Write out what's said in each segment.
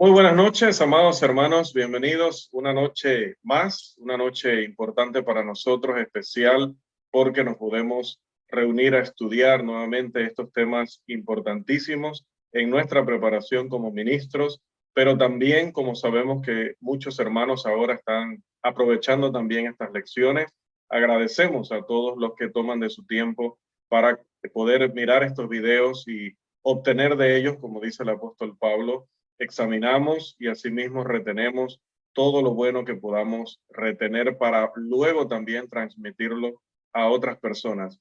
Muy buenas noches, amados hermanos, bienvenidos una noche más, una noche importante para nosotros, especial, porque nos podemos reunir a estudiar nuevamente estos temas importantísimos en nuestra preparación como ministros, pero también como sabemos que muchos hermanos ahora están aprovechando también estas lecciones, agradecemos a todos los que toman de su tiempo para poder mirar estos videos y obtener de ellos, como dice el apóstol Pablo, examinamos y asimismo retenemos todo lo bueno que podamos retener para luego también transmitirlo a otras personas.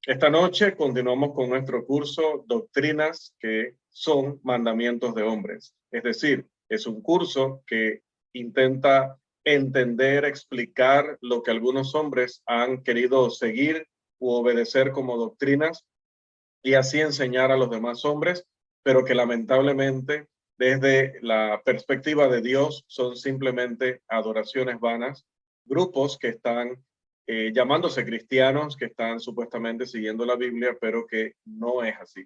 Esta noche continuamos con nuestro curso Doctrinas que son mandamientos de hombres. Es decir, es un curso que intenta entender, explicar lo que algunos hombres han querido seguir u obedecer como doctrinas y así enseñar a los demás hombres, pero que lamentablemente desde la perspectiva de Dios son simplemente adoraciones vanas, grupos que están llamándose cristianos, que están supuestamente siguiendo la Biblia, pero que no es así.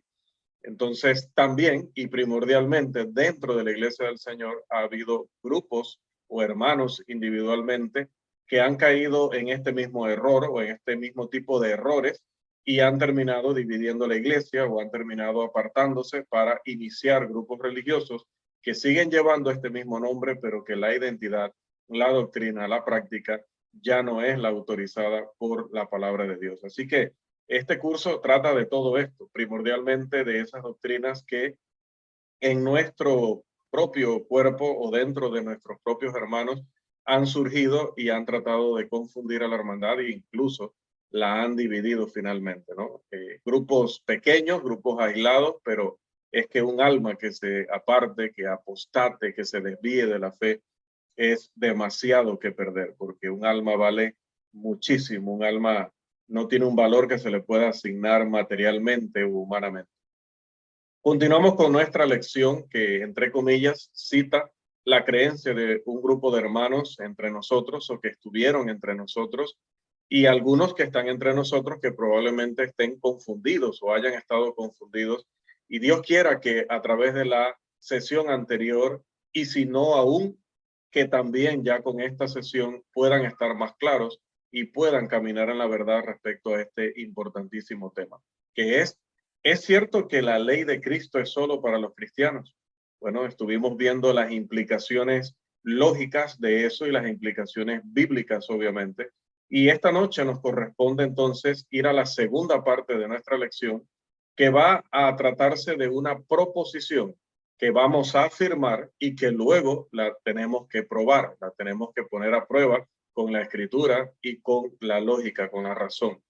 Entonces, también y primordialmente dentro de la Iglesia del Señor ha habido grupos o hermanos individualmente que han caído en este mismo error o en este mismo tipo de errores y han terminado dividiendo la iglesia o han terminado apartándose para iniciar grupos religiosos que siguen llevando este mismo nombre, pero que la identidad, la doctrina, la práctica ya no es la autorizada por la palabra de Dios. Así que este curso trata de todo esto, primordialmente de esas doctrinas que en nuestro propio cuerpo o dentro de nuestros propios hermanos han surgido y han tratado de confundir a la hermandad e incluso la han dividido finalmente, ¿no? Grupos pequeños, grupos aislados, pero es que un alma que se aparte, que apostate, que se desvíe de la fe, es demasiado que perder, porque un alma vale muchísimo, un alma no tiene un valor que se le pueda asignar materialmente o humanamente. Continuamos con nuestra lección que, entre comillas, cita la creencia de un grupo de hermanos entre nosotros o que estuvieron entre nosotros y algunos que están entre nosotros que probablemente estén confundidos o hayan estado confundidos. Y Dios quiera que a través de la sesión anterior y si no aún, que también ya con esta sesión puedan estar más claros y puedan caminar en la verdad respecto a este importantísimo tema, que ¿es cierto que la ley de Cristo es solo para los cristianos? Bueno, estuvimos viendo las implicaciones lógicas de eso y las implicaciones bíblicas, obviamente. Y esta noche nos corresponde entonces ir a la segunda parte de nuestra lección, que va a tratarse de una proposición que vamos a afirmar y que luego la tenemos que probar, la tenemos que poner a prueba con la escritura y con la lógica, con la razón.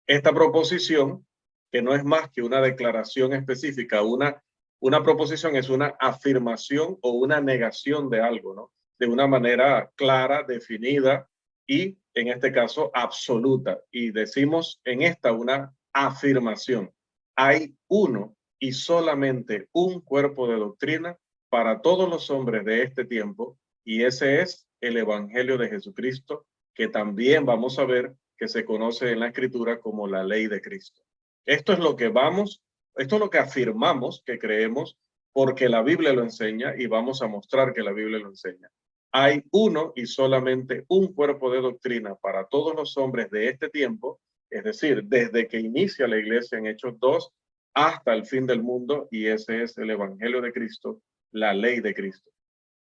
Esta proposición, que no es más que una declaración específica, una proposición es una afirmación o una negación de algo, ¿no? De una manera clara, definida y, en este caso, absoluta. Y decimos en esta una afirmación. Hay uno y solamente un cuerpo de doctrina para todos los hombres de este tiempo, y ese es el Evangelio de Jesucristo, que también vamos a ver que se conoce en la Escritura como la ley de Cristo. Esto es lo que esto es lo que afirmamos que creemos porque la Biblia lo enseña y vamos a mostrar que la Biblia lo enseña. Hay uno y solamente un cuerpo de doctrina para todos los hombres de este tiempo, es decir, desde que inicia la iglesia en Hechos 2 hasta el fin del mundo, y ese es el Evangelio de Cristo, la ley de Cristo.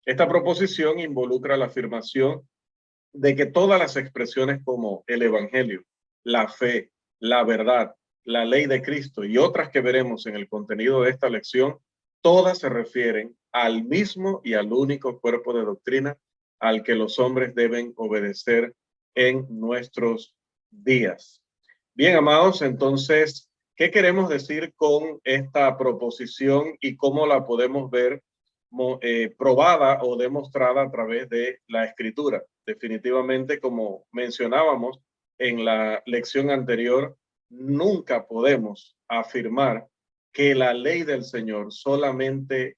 Esta proposición involucra la afirmación de que todas las expresiones como el Evangelio, la fe, la verdad, la ley de Cristo y otras que veremos en el contenido de esta lección, todas se refieren al mismo y al único cuerpo de doctrina al que los hombres deben obedecer en nuestros días. Bien, amados, entonces, ¿qué queremos decir con esta proposición y cómo la podemos ver probada o demostrada a través de la escritura? Definitivamente, como mencionábamos en la lección anterior, nunca podemos afirmar que la ley del Señor solamente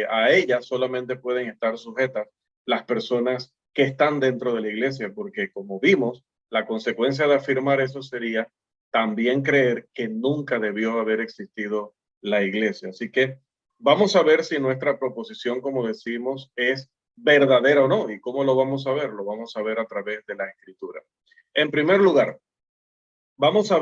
a ella solamente pueden estar sujetas las personas que están dentro de la iglesia, porque como vimos, la consecuencia de afirmar eso sería también creer que nunca debió haber existido la iglesia. Así que Vamos a ver si nuestra proposición, como decimos, es verdadera o no. ¿Y cómo lo vamos a ver? Lo vamos a ver a través de la Escritura. En primer lugar, vamos a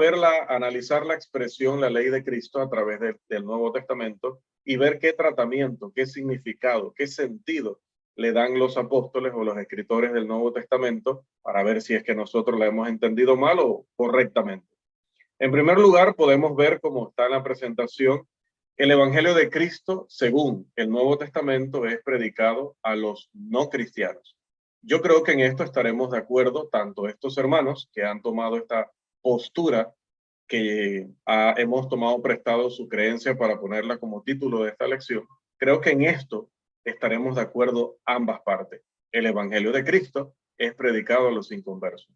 analizar la expresión, la ley de Cristo a través del Nuevo Testamento y ver qué tratamiento, qué significado, qué sentido le dan los apóstoles o los escritores del Nuevo Testamento para ver si es que nosotros la hemos entendido mal o correctamente. En primer lugar, podemos ver, como está en la presentación, el Evangelio de Cristo, según el Nuevo Testamento, es predicado a los no cristianos. Yo creo que en esto estaremos de acuerdo, tanto estos hermanos que han tomado esta postura, que hemos tomado prestado su creencia para ponerla como título de esta lección. Creo que en esto estaremos de acuerdo ambas partes. El Evangelio de Cristo es predicado a los inconversos.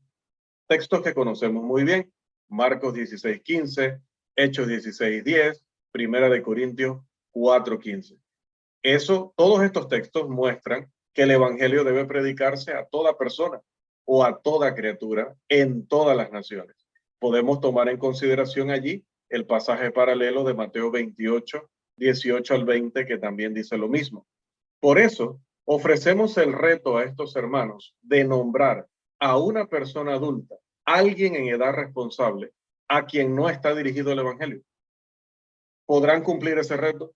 Textos que conocemos muy bien: Marcos 16:15, Hechos 16:10, Primera de Corintios 4:15. Todos estos textos muestran que el evangelio debe predicarse a toda persona o a toda criatura en todas las naciones. Podemos tomar en consideración allí el pasaje paralelo de Mateo 28:18 al 20, que también dice lo mismo. Por eso, ofrecemos el reto a estos hermanos de nombrar a una persona adulta, alguien en edad responsable, a quien no está dirigido el evangelio. ¿Podrán cumplir ese reto?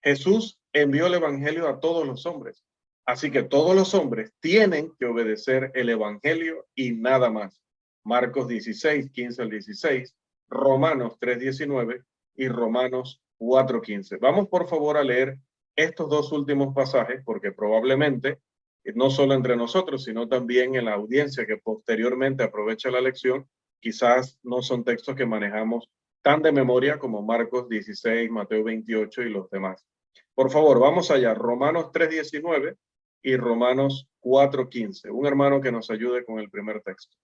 Jesús envió el evangelio a todos los hombres, así que todos los hombres tienen que obedecer el evangelio y nada más. Marcos 16:15 al 16, Romanos 3:19 y Romanos 4:15. Vamos por favor a leer estos dos últimos pasajes, porque probablemente no solo entre nosotros, sino también en la audiencia que posteriormente aprovecha la lección, quizás no son textos que manejamos tan de memoria como Marcos 16, Mateo 28 y los demás. Por favor, vamos allá. Romanos 3:19 y Romanos 4:15. Un hermano que nos ayude con el primer texto.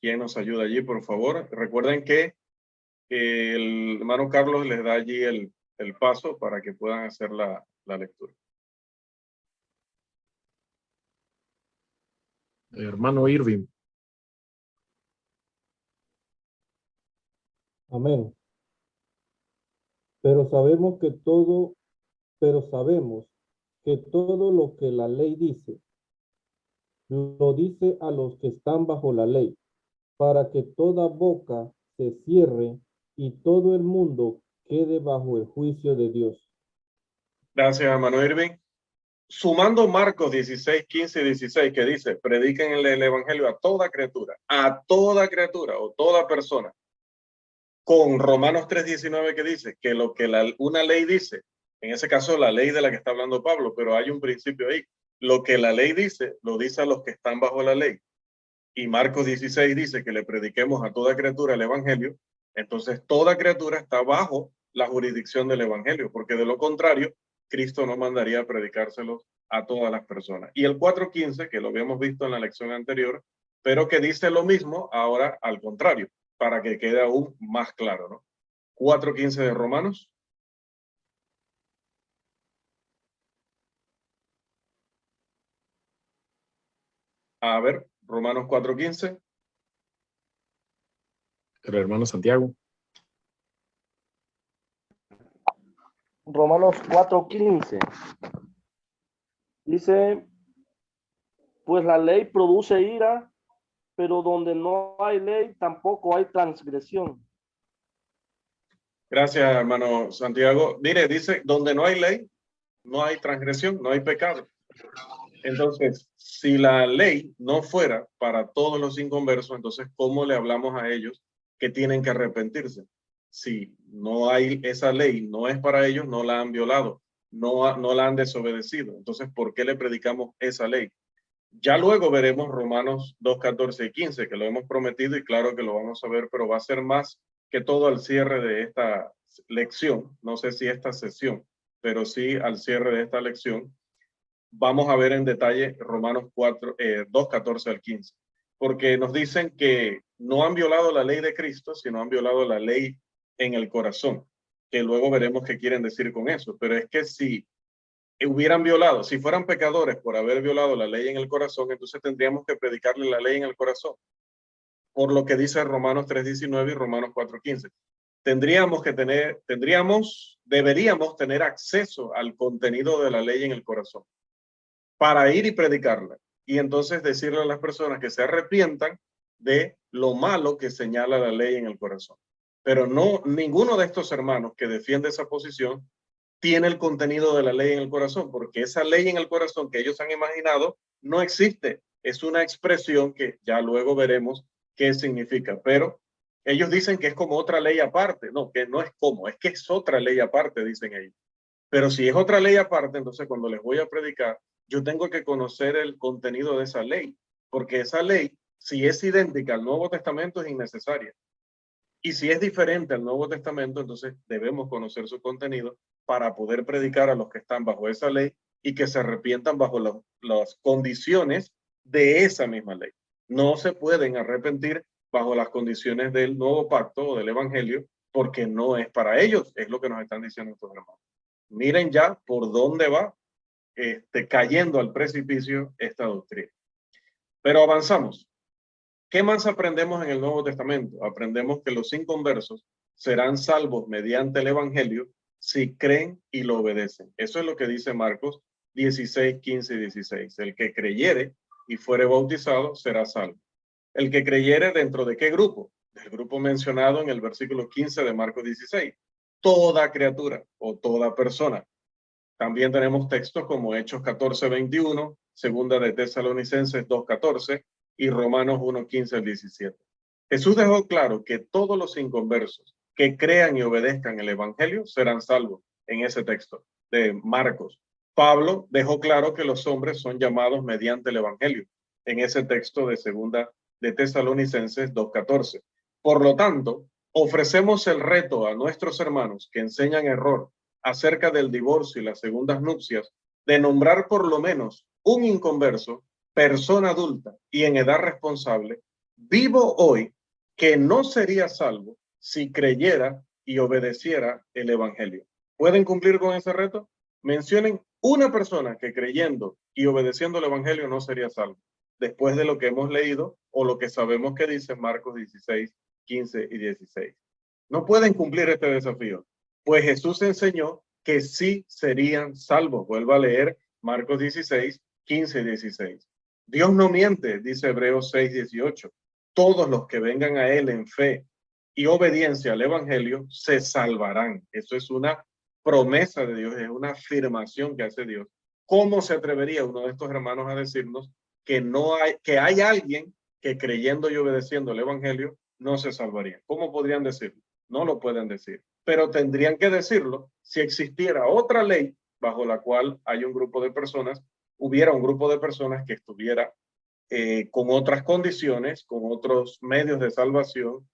¿Quién nos ayuda allí, por favor? Recuerden que el hermano Carlos les da allí el paso para que puedan hacer la lectura. Hermano Irving. Amén. Pero sabemos que todo lo que la ley dice, lo dice a los que están bajo la ley, para que toda boca se cierre y todo el mundo quede bajo el juicio de Dios. Gracias, hermano Irving. Sumando Marcos 16:15 y 16, que dice, prediquen el evangelio a toda criatura o toda persona, con Romanos 3:19, que dice que lo que una ley dice, en ese caso la ley de la que está hablando Pablo, pero hay un principio ahí, lo que la ley dice, lo dice a los que están bajo la ley. Y Marcos 16 dice que le prediquemos a toda criatura el evangelio. Entonces toda criatura está bajo la jurisdicción del evangelio, porque de lo contrario, Cristo no mandaría a predicárselos a todas las personas. Y el 4:15, que lo habíamos visto en la lección anterior, pero que dice lo mismo ahora al contrario, para que quede aún más claro, ¿no? 4:15 de Romanos. A ver, Romanos 4:15. El hermano Santiago. Romanos 4:15 dice, pues la ley produce ira, pero donde no hay ley tampoco hay transgresión. Gracias, hermano Santiago. Mire, dice, donde no hay ley, no hay transgresión, no hay pecado. Entonces, si la ley no fuera para todos los inconversos, entonces, ¿cómo le hablamos a ellos que tienen que arrepentirse? Si no hay esa ley, no es para ellos, no la han violado, no la han desobedecido. Entonces, ¿por qué le predicamos esa ley? Ya luego veremos Romanos 2:14 y 15, que lo hemos prometido y claro que lo vamos a ver, pero va a ser más que todo al cierre de esta lección. No sé si esta sesión, pero sí al cierre de esta lección. Vamos a ver en detalle Romanos 2:14 al 15, porque nos dicen que no han violado la ley de Cristo, sino han violado la ley en el corazón, que luego veremos qué quieren decir con eso. Pero es que si hubieran violado, si fueran pecadores por haber violado la ley en el corazón, entonces tendríamos que predicarle la ley en el corazón, por lo que dice Romanos 3:19 y Romanos 4:15. Deberíamos tener acceso al contenido de la ley en el corazón para ir y predicarla y entonces decirle a las personas que se arrepientan de lo malo que señala la ley en el corazón. Pero no, ninguno de estos hermanos que defiende esa posición tiene el contenido de la ley en el corazón, porque esa ley en el corazón que ellos han imaginado no existe. Es una expresión que ya luego veremos qué significa, pero ellos dicen que es como otra ley aparte. No, que no es como, es que es otra ley aparte, dicen ellos. Pero si es otra ley aparte, entonces cuando les voy a predicar, yo tengo que conocer el contenido de esa ley, porque esa ley, si es idéntica al Nuevo Testamento, es innecesaria. Y si es diferente al Nuevo Testamento, entonces debemos conocer su contenido para poder predicar a los que están bajo esa ley y que se arrepientan bajo las condiciones de esa misma ley. No se pueden arrepentir bajo las condiciones del nuevo pacto o del evangelio porque no es para ellos, es lo que nos están diciendo estos hermanos. Miren ya por dónde va cayendo al precipicio esta doctrina. Pero avanzamos. ¿Qué más aprendemos en el Nuevo Testamento? Aprendemos que los inconversos serán salvos mediante el evangelio si creen y lo obedecen. Eso es lo que dice Marcos 16, 15 y 16. El que creyere y fuere bautizado será salvo. El que creyere, ¿dentro de qué grupo? Del grupo mencionado en el versículo 15 de Marcos 16. Toda criatura o toda persona. También tenemos textos como Hechos 14, 21, Segunda de Tesalonicenses 2, 14 y Romanos 1, 15 al 17. Jesús dejó claro que todos los inconversos que crean y obedezcan el evangelio serán salvos en ese texto de Marcos. Pablo dejó claro que los hombres son llamados mediante el evangelio en ese texto de Segunda de Tesalonicenses 2:14. Por lo tanto, ofrecemos el reto a nuestros hermanos que enseñan error acerca del divorcio y las segundas nupcias de nombrar por lo menos un inconverso, persona adulta y en edad responsable, vivo hoy, que no sería salvo si creyera y obedeciera el evangelio. ¿Pueden cumplir con ese reto? Mencionen una persona que creyendo y obedeciendo el evangelio no sería salvo, después de lo que hemos leído o lo que sabemos que dice Marcos 16, 15 y 16. No pueden cumplir este desafío, pues Jesús enseñó que sí serían salvos. Vuelvo a leer Marcos 16, 15 y 16. Dios no miente, dice Hebreos 6, 18. Todos los que vengan a Él en fe y obediencia al Evangelio se salvarán. Eso es una promesa de Dios, es una afirmación que hace Dios. ¿Cómo se atrevería uno de estos hermanos a decirnos que hay alguien que creyendo y obedeciendo el Evangelio no se salvaría? ¿Cómo podrían decirlo? No lo pueden decir, pero tendrían que decirlo si existiera otra ley bajo la cual hay un grupo de personas, hubiera un grupo de personas que estuviera con otras condiciones, con otros medios de salvación,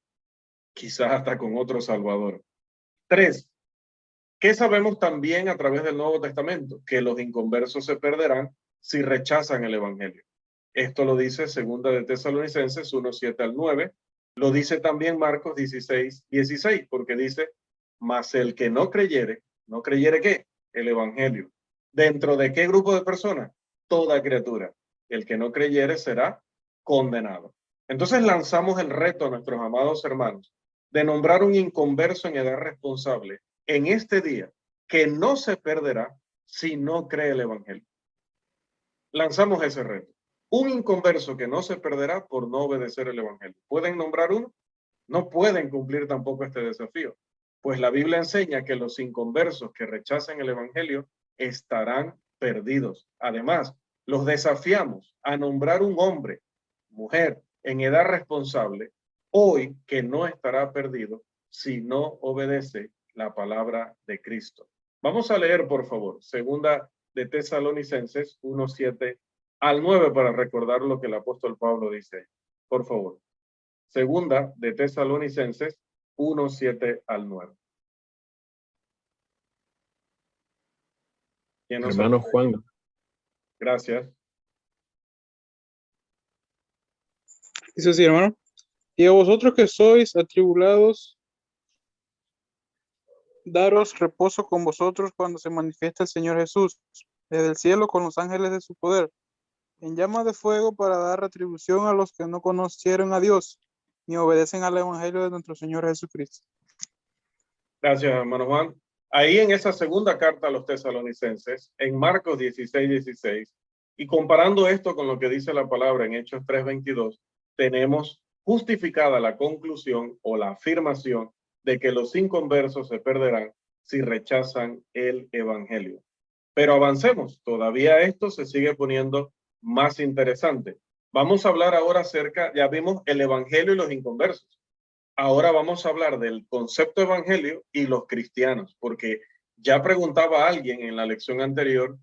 quizás hasta con otro Salvador. 3. ¿Qué sabemos también a través del Nuevo Testamento? Que los inconversos se perderán si rechazan el Evangelio. Esto lo dice Segunda de Tesalonicenses 1, 7 al 9. Lo dice también Marcos 16, 16, porque dice, mas el que no creyere ¿qué? El Evangelio. ¿Dentro de qué grupo de personas? Toda criatura. El que no creyere será condenado. Entonces lanzamos el reto a nuestros amados hermanos de nombrar un inconverso en edad responsable en este día que no se perderá si no cree el Evangelio. Lanzamos ese reto. Un inconverso que no se perderá por no obedecer el Evangelio. ¿Pueden nombrar uno? No pueden cumplir tampoco este desafío, pues la Biblia enseña que los inconversos que rechacen el Evangelio estarán perdidos. Además, los desafiamos a nombrar un hombre, mujer, en edad responsable, hoy que no estará perdido si no obedece la palabra de Cristo. Vamos a leer, por favor, Segunda de Tesalonicenses 1, 7 al 9 para recordar lo que el apóstol Pablo dice. Por favor. Segunda de Tesalonicenses 1, 7 al 9. Hermano Juan. Gracias. Dice así, hermano. Y a vosotros que sois atribulados, daros reposo con vosotros cuando se manifiesta el Señor Jesús. desde el cielo con los ángeles de su poder, en llamas de fuego para dar retribución a los que no conocieron a Dios, ni obedecen al evangelio de nuestro Señor Jesucristo. Gracias, hermano Juan. Ahí en esa segunda carta a los tesalonicenses, en Marcos 16:16, y comparando esto con lo que dice la palabra en Hechos 3:22, tenemos justificada la conclusión o la afirmación de que los inconversos se perderán si rechazan el evangelio. Pero avancemos, todavía esto se sigue poniendo más interesante. Vamos a hablar ahora acerca, ya vimos el evangelio y los inconversos. Ahora vamos a hablar del concepto evangelio y los cristianos, porque ya preguntaba alguien en la lección anterior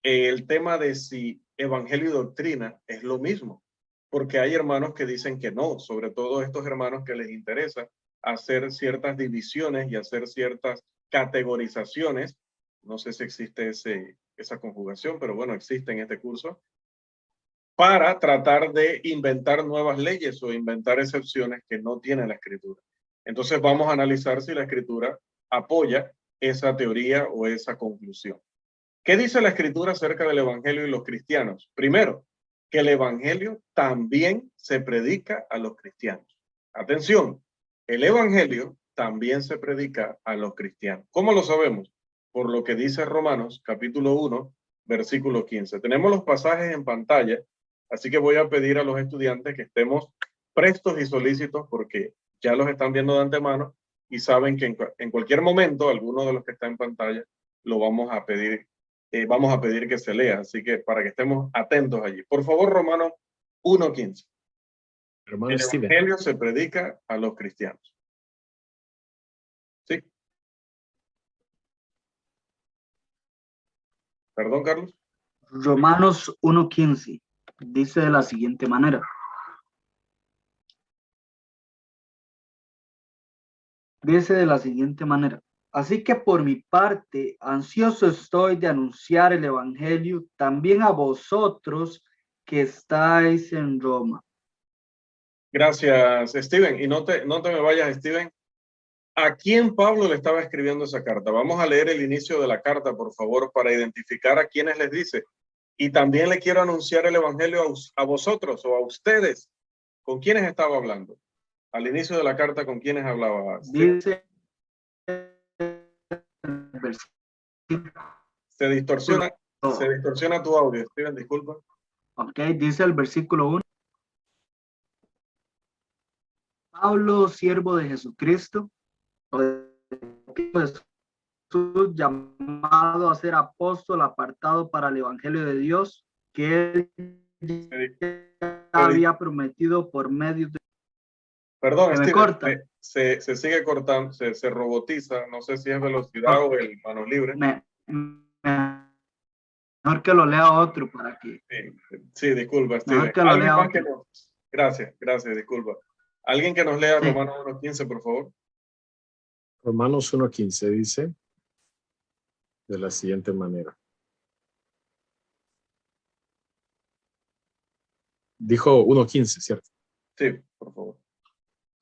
el tema de si evangelio y doctrina es lo mismo, porque hay hermanos que dicen que no, sobre todo estos hermanos que les interesa hacer ciertas divisiones y hacer ciertas categorizaciones. No sé si existe esa conjugación, pero bueno, existe en este curso, para tratar de inventar nuevas leyes o inventar excepciones que no tiene la escritura. Entonces vamos a analizar si la escritura apoya esa teoría o esa conclusión. ¿Qué dice la escritura acerca del evangelio y los cristianos? Primero, que el evangelio también se predica a los cristianos. Atención, el evangelio también se predica a los cristianos. ¿Cómo lo sabemos? Por lo que dice Romanos capítulo 1, versículo 15. Tenemos los pasajes en pantalla, así que voy a pedir a los estudiantes que estemos prestos y solícitos porque ya los están viendo de antemano y saben que en cualquier momento alguno de los que está en pantalla lo vamos a pedir que se lea, así que para que estemos atentos allí. Por favor, Romanos 1:15. Hermano El Steven. evangelio se predica a los cristianos. ¿Sí? Perdón, Carlos. Romanos 1:15 dice de la siguiente manera. Así que por mi parte, ansioso estoy de anunciar el evangelio también a vosotros que estáis en Roma. Gracias, Steven. Y no te me vayas, Steven. ¿A quién Pablo le estaba escribiendo esa carta? Vamos a leer el inicio de la carta, por favor, para identificar a quienes les dice. Y también le quiero anunciar el evangelio a vosotros o a ustedes. ¿Con quiénes estaba hablando? Al inicio de la carta, ¿con quiénes hablaba? Dice Se distorsiona tu audio, Steven, disculpa. Ok, dice el versículo 1. Pablo, siervo de Jesucristo, Jesús, llamado a ser apóstol, apartado para el evangelio de Dios, que él había prometido por medio de... Perdón, me Steven, corta. se sigue cortando, se robotiza, no sé si es velocidad o el manos libres. Mejor que lo lea otro para que... Sí, disculpa, Steven. Que lo lea otro. Gracias, disculpa. ¿Alguien que nos lea Sí. Romanos 1:15, por favor? Romanos 1:15 dice de la siguiente manera. Dijo 1:15, ¿cierto? Sí, por favor.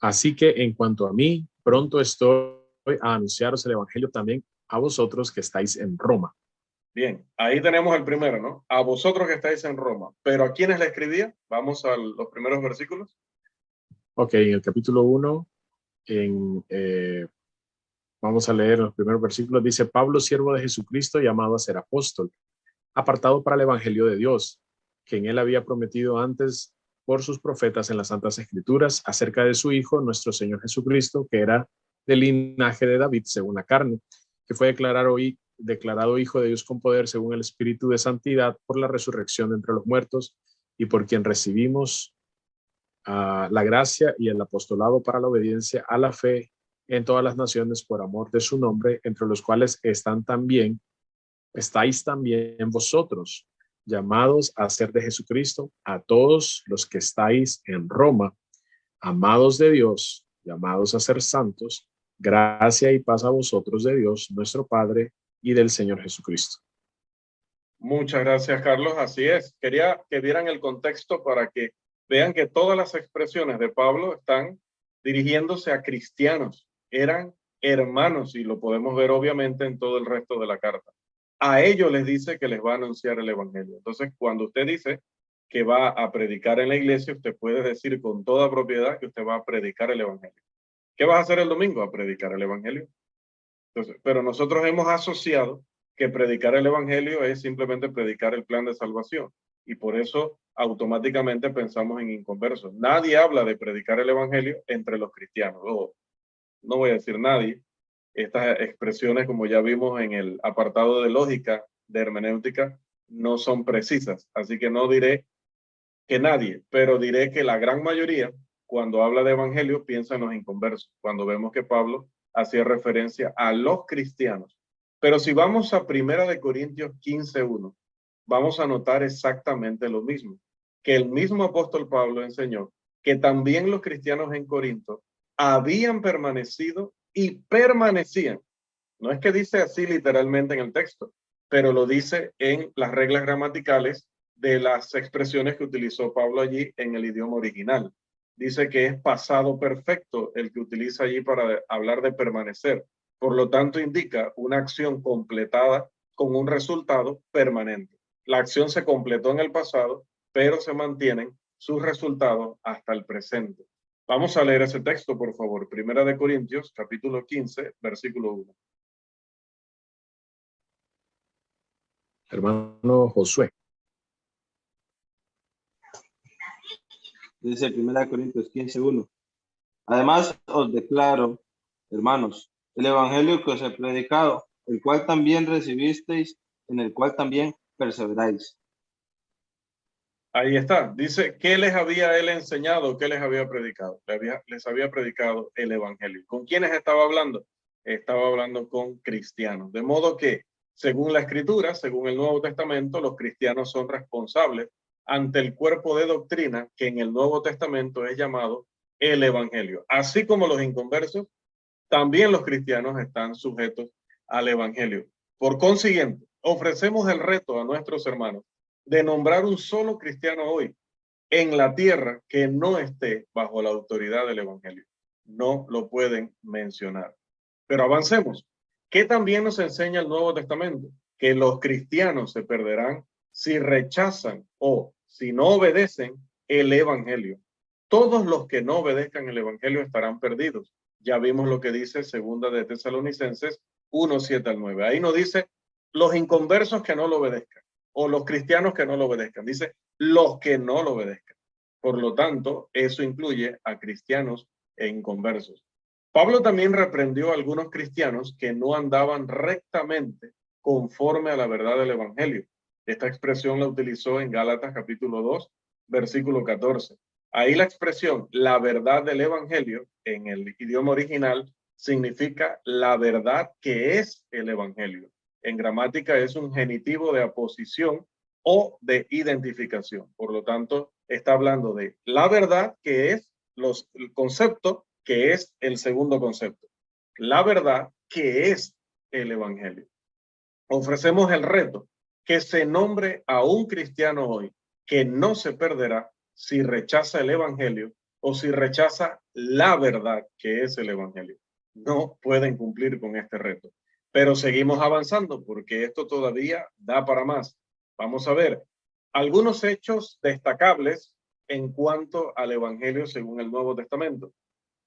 Así que en cuanto a mí, pronto estoy a anunciaros el evangelio también a vosotros que estáis en Roma. Bien, ahí tenemos el primero, ¿no? A vosotros que estáis en Roma. ¿Pero a quiénes le escribía? Vamos a los primeros versículos. Ok, en el capítulo 1, vamos a leer los primeros versículos. Dice, Pablo, siervo de Jesucristo, llamado a ser apóstol, apartado para el evangelio de Dios, que en él había prometido antes por sus profetas en las Santas Escrituras acerca de su Hijo, nuestro Señor Jesucristo, que era del linaje de David según la carne, que fue declarado Hijo de Dios con poder según el Espíritu de Santidad por la resurrección de entre los muertos y por quien recibimos la gracia y el apostolado para la obediencia a la fe en todas las naciones por amor de su nombre, entre los cuales estáis también vosotros, llamados a ser de Jesucristo, a todos los que estáis en Roma, amados de Dios, llamados a ser santos, gracia y paz a vosotros de Dios, nuestro Padre, y del Señor Jesucristo. Muchas gracias, Carlos. Así es. Quería que vieran el contexto para que vean que todas las expresiones de Pablo están dirigiéndose a cristianos. Eran hermanos y lo podemos ver obviamente en todo el resto de la carta. a ellos les dice que les va a anunciar el evangelio. Entonces, cuando usted dice que va a predicar en la iglesia, usted puede decir con toda propiedad que usted va a predicar el evangelio. ¿Qué vas a hacer el domingo? A predicar el evangelio. Entonces, pero nosotros hemos asociado que predicar el evangelio es simplemente predicar el plan de salvación. Y por eso automáticamente pensamos en inconversos. Nadie habla de predicar el evangelio entre los cristianos. O, no voy a decir nadie. Estas expresiones, como ya vimos en el apartado de lógica, de hermenéutica, no son precisas. Así que no diré que nadie, pero diré que la gran mayoría, cuando habla de evangelio, piensa en los inconversos. Cuando vemos que Pablo hacía referencia a los cristianos. Pero si vamos a 1 Corintios 15:1, vamos a notar exactamente lo mismo, que el mismo apóstol Pablo enseñó que también los cristianos en Corinto habían permanecido y permanecían. No es que dice así literalmente en el texto, pero lo dice en las reglas gramaticales de las expresiones que utilizó Pablo allí en el idioma original. Dice que es pasado perfecto el que utiliza allí para hablar de permanecer. Por lo tanto, indica una acción completada con un resultado permanente. La acción se completó en el pasado, pero se mantienen sus resultados hasta el presente. Vamos a leer ese texto, por favor. 1 Corintios, capítulo 15, versículo 1. Hermano Josué. Dice 1 Corintios 15:1. Además os declaro, hermanos, el evangelio que os he predicado, el cual también recibisteis, en el cual también perseveráis. Ahí está. Dice, ¿qué les había él enseñado? ¿Qué les había predicado? Les había predicado el evangelio. ¿Con quiénes estaba hablando? Estaba hablando con cristianos. De modo que, según la escritura, según el Nuevo Testamento, los cristianos son responsables ante el cuerpo de doctrina que en el Nuevo Testamento es llamado el evangelio. Así como los inconversos, también los cristianos están sujetos al evangelio. Por consiguiente, ofrecemos el reto a nuestros hermanos de nombrar un solo cristiano hoy en la tierra que no esté bajo la autoridad del evangelio. No lo pueden mencionar. Pero avancemos. ¿Qué también nos enseña el Nuevo Testamento? Que los cristianos se perderán si rechazan o si no obedecen el evangelio. Todos los que no obedezcan el evangelio estarán perdidos. Ya vimos lo que dice 2 de Tesalonicenses 1:7-9. Ahí no dice los inconversos que no lo obedezcan o los cristianos que no lo obedezcan. Dice los que no lo obedezcan. Por lo tanto, eso incluye a cristianos e inconversos. Pablo también reprendió a algunos cristianos que no andaban rectamente conforme a la verdad del evangelio. Esta expresión la utilizó en Gálatas capítulo 2, versículo 14. Ahí la expresión la verdad del evangelio en el idioma original significa la verdad que es el evangelio. En gramática es un genitivo de aposición o de identificación. Por lo tanto, está hablando de la verdad que es el concepto que es el segundo concepto. La verdad que es el evangelio. Ofrecemos el reto que se nombre a un cristiano hoy que no se perderá si rechaza el evangelio o si rechaza la verdad que es el evangelio. No pueden cumplir con este reto. Pero seguimos avanzando porque esto todavía da para más. Vamos a ver algunos hechos destacables en cuanto al evangelio según el Nuevo Testamento.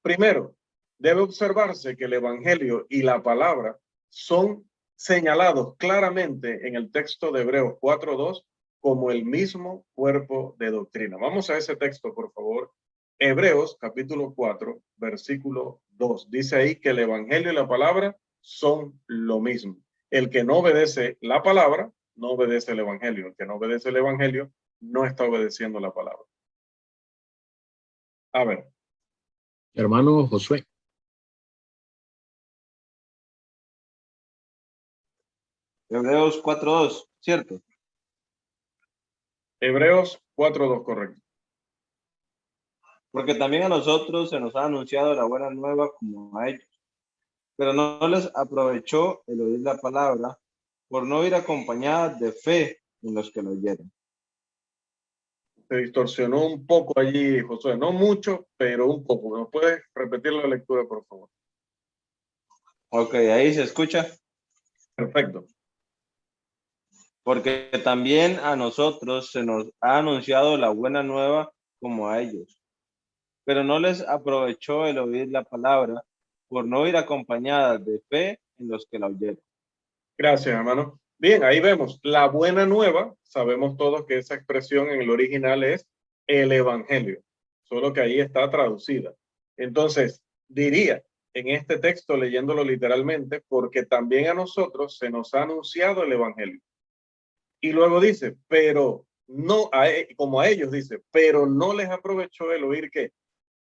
Primero, debe observarse que el evangelio y la palabra son señalados claramente en el texto de Hebreos 4:2 como el mismo cuerpo de doctrina. Vamos a ese texto, por favor. Hebreos capítulo 4, versículo 2. Dice ahí que el evangelio y la palabra son lo mismo. El que no obedece la palabra, no obedece el evangelio. El que no obedece el evangelio, no está obedeciendo la palabra. A ver. Hermano Josué. Hebreos 4:2, ¿cierto? Hebreos 4:2, correcto. Porque también a nosotros se nos ha anunciado la buena nueva como a ellos. Pero no les aprovechó el oír la palabra por no ir acompañada de fe en los que lo oyeron. Se distorsionó un poco allí, Josué. No mucho, pero un poco. ¿No puedes repetir la lectura, por favor? Ok, ahí se escucha. Perfecto. porque también a nosotros se nos ha anunciado la buena nueva como a ellos. Pero no les aprovechó el oír la palabra por no ir acompañada de fe en los que la oyeron. Gracias, hermano. Bien, ahí vemos la buena nueva. Sabemos todos que esa expresión en el original es el evangelio, solo que ahí está traducida. Entonces, diría en este texto, leyéndolo literalmente, porque también a nosotros se nos ha anunciado el evangelio. Y luego dice, pero no, como a ellos dice, pero no les aprovechó el oír que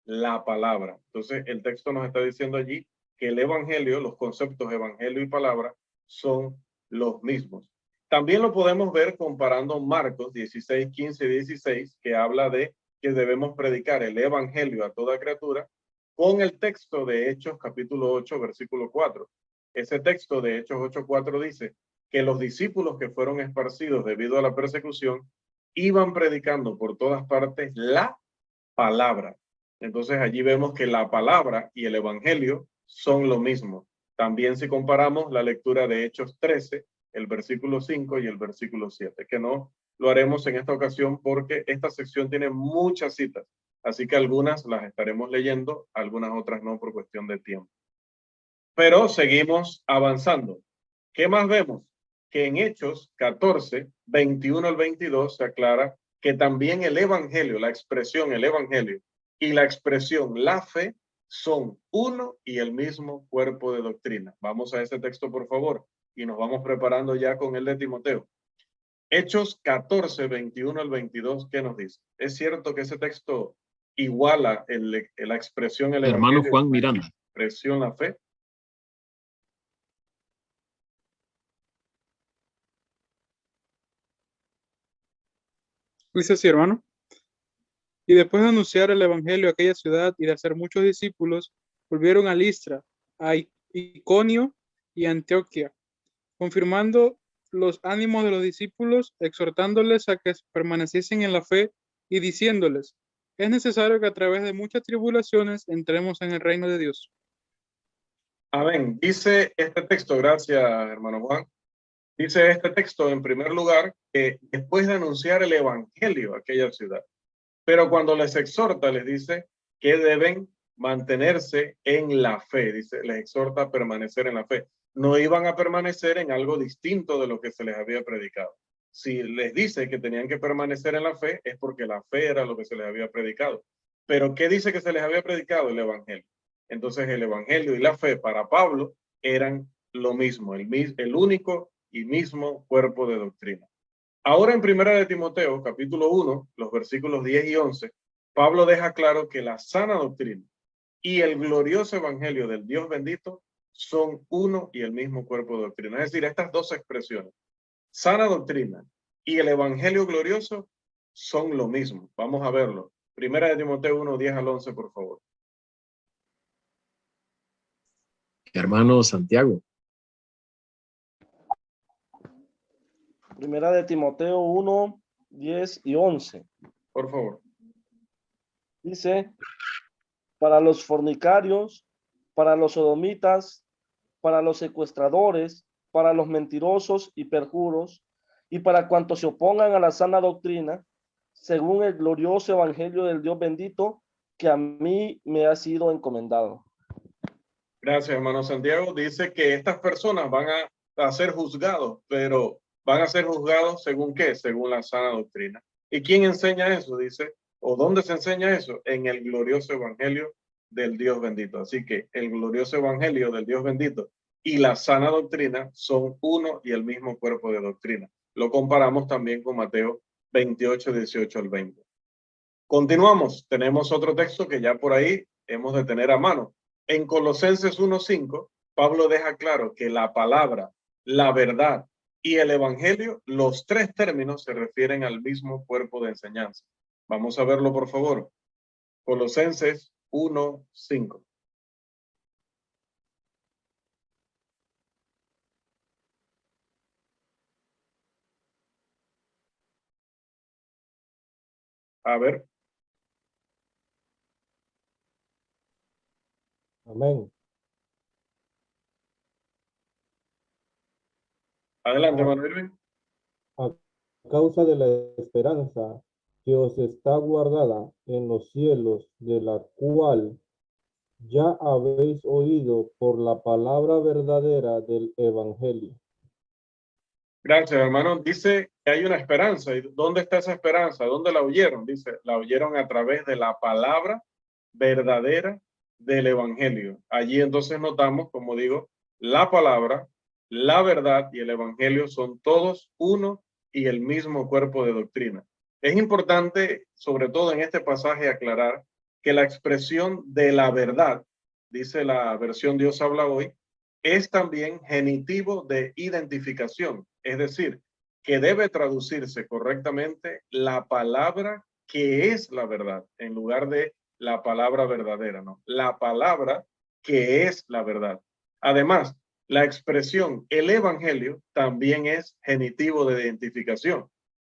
la palabra. Entonces, el texto nos está diciendo allí que el evangelio, los conceptos evangelio y palabra son los mismos. También lo podemos ver comparando Marcos 16, 15 y 16, que habla de que debemos predicar el evangelio a toda criatura, con el texto de Hechos capítulo 8, versículo 4. Ese texto de Hechos 8, 4 dice que los discípulos que fueron esparcidos debido a la persecución iban predicando por todas partes la palabra. Entonces allí vemos que la palabra y el evangelio son lo mismo. También si comparamos la lectura de Hechos 13, el versículo 5 y el versículo 7, que no lo haremos en esta ocasión porque esta sección tiene muchas citas, así que algunas las estaremos leyendo, algunas otras no por cuestión de tiempo. Pero seguimos avanzando. ¿Qué más vemos? Que en Hechos 14, 21 al 22 se aclara que también el evangelio, la expresión el evangelio y la expresión la fe son uno y el mismo cuerpo de doctrina. Vamos a ese texto, por favor, y nos vamos preparando ya con el de Timoteo. Hechos 14, 21 al 22, ¿qué nos dice? Es cierto que ese texto iguala la expresión el Hermano evangelio, Juan Miranda. la expresión la fe. Dice así, hermano. Y después de anunciar el evangelio a aquella ciudad y de hacer muchos discípulos, volvieron a Listra, a Iconio y a Antioquía, confirmando los ánimos de los discípulos, exhortándoles a que permaneciesen en la fe y diciéndoles, es necesario que a través de muchas tribulaciones entremos en el reino de Dios. Amén. Dice este texto, gracias hermano Juan, dice este texto en primer lugar que después de anunciar el evangelio a aquella ciudad, pero cuando les exhorta les dice que deben mantenerse en la fe, dice, les exhorta a permanecer en la fe. No iban a permanecer en algo distinto de lo que se les había predicado. Si les dice que tenían que permanecer en la fe, es porque la fe era lo que se les había predicado. Pero ¿qué dice que se les había predicado? El evangelio. Entonces el evangelio y la fe para Pablo eran lo mismo, el único y mismo cuerpo de doctrina. Ahora en Primera de Timoteo, capítulo 1, los versículos 10 y 11, Pablo deja claro que la sana doctrina y el glorioso evangelio del Dios bendito son uno y el mismo cuerpo de doctrina. Es decir, estas dos expresiones, sana doctrina y el evangelio glorioso, son lo mismo. Vamos a verlo. Primera de Timoteo 1, 10 al 11, por favor. Hermano Santiago. Primera de Timoteo 1, 10 y 11. Por favor. Dice, para los fornicarios, para los sodomitas, para los secuestradores, para los mentirosos y perjuros, y para cuantos se opongan a la sana doctrina, según el glorioso evangelio del Dios bendito, que a mí me ha sido encomendado. Gracias, hermano Santiago. Dice que estas personas van a ser juzgados, pero van a ser juzgados según qué, según la sana doctrina. ¿Y quién enseña eso? Dice, ¿o dónde se enseña eso? En el glorioso evangelio del Dios bendito. Así que el glorioso evangelio del Dios bendito y la sana doctrina son uno y el mismo cuerpo de doctrina. Lo comparamos también con Mateo 28, 18 al 20. Continuamos. Tenemos otro texto que ya por ahí hemos de tener a mano. En Colosenses 1:5, Pablo deja claro que la palabra, la verdad y el evangelio, los tres términos se refieren al mismo cuerpo de enseñanza. Vamos a verlo, por favor. Colosenses 1:5. A ver. Amén. Adelante, Manuel. causa de la esperanza que os está guardada en los cielos, de la cual ya habéis oído por la palabra verdadera del evangelio. Gracias, hermano. Dice que hay una esperanza. ¿Y dónde está esa esperanza? ¿Dónde la oyeron? Dice, la oyeron a través de la palabra verdadera del evangelio. Allí entonces notamos, como digo, la palabra, la verdad y el evangelio son todos uno y el mismo cuerpo de doctrina. Es importante, sobre todo en este pasaje, aclarar que la expresión de la verdad, dice la versión Dios habla hoy, es también genitivo de identificación, es decir, que debe traducirse correctamente la palabra que es la verdad, en lugar de la palabra verdadera, ¿no? La palabra que es la verdad. Además, la expresión el evangelio también es genitivo de identificación,